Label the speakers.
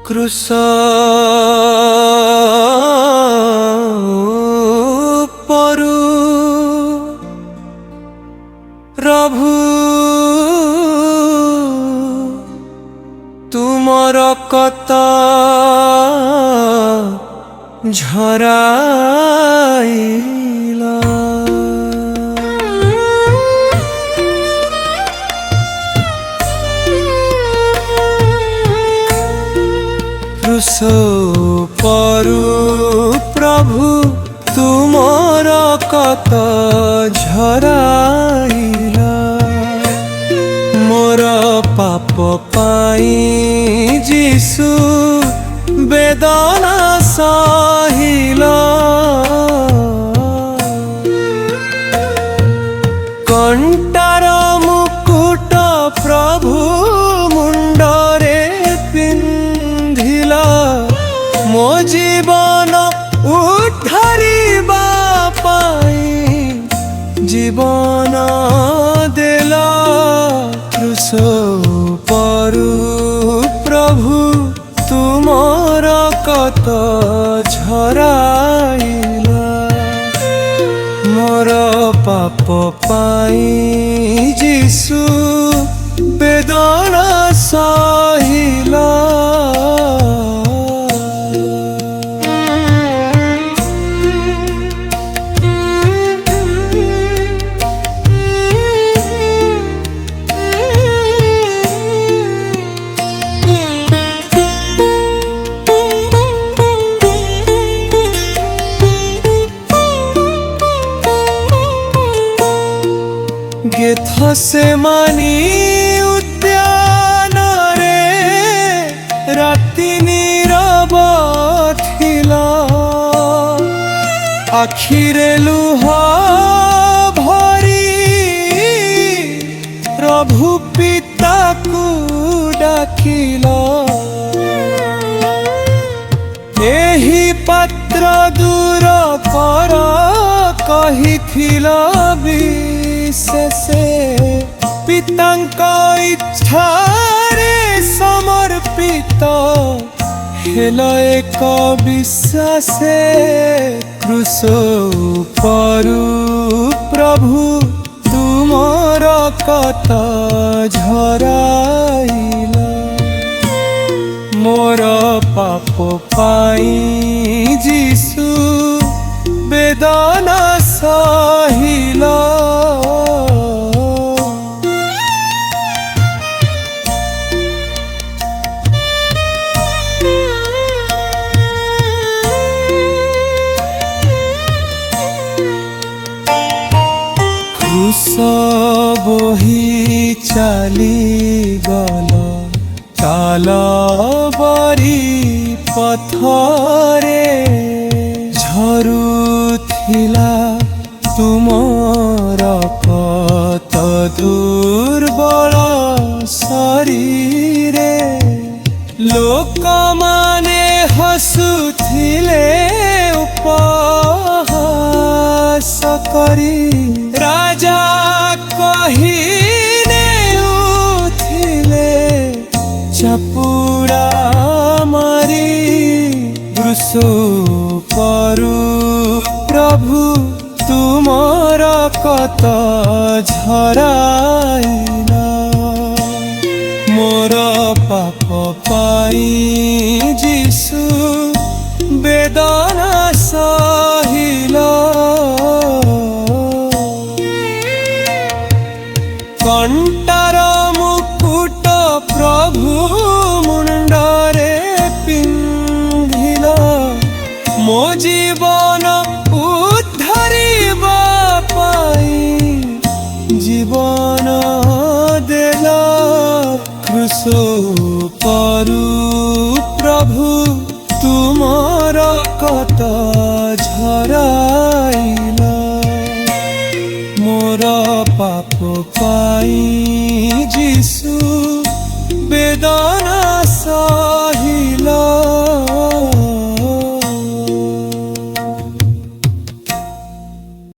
Speaker 1: क्रूस परु प्रभु तुमर कता झराइला क्रूस परु प्रभु तुमर कता झराइला मोर पाप पाई जीशु वेदना सहिला कंटार मुकुट प्रभु मुंडरे पिंधिला मो जीवन उद्धारिबा पाई जीवन देला क्रूस परु प्रभु तुमर कत झराइला मोर पाप पाई जीशु वेदना सहिला गेथसेमानी उद्यान रे राति नीरव थिला आखिरे लुह भरी प्रभु पिता को डाकिला एही पात्र दूर कर कहिथिला विशेषे पितांका इच्छारे समर्पित हेल एक विश्वासे क्रूस परु प्रभु तुमर कता झराइला मोर पाप पाई जीशु वेदना सहिला क्रूस बोही चली गल कालबरी पथरे झरुथिला तुमर कत दुर्बल शरीरे लोक माने हसुथिले उपहास करी राजा कहिने उथिले चापुड़ा मारी क्रूस परु प्रभु तुमर कत झराइला मोर पाप पाई जीशु वेदना सहिला कंटार मुकुट प्रभु मुंडरे पिंधिला मो जीवन उद्धारिबा पाई जीवन देला क्रूस परु प्रभु तुमर कत झराइला मोर पाप पाई जीशु वेदना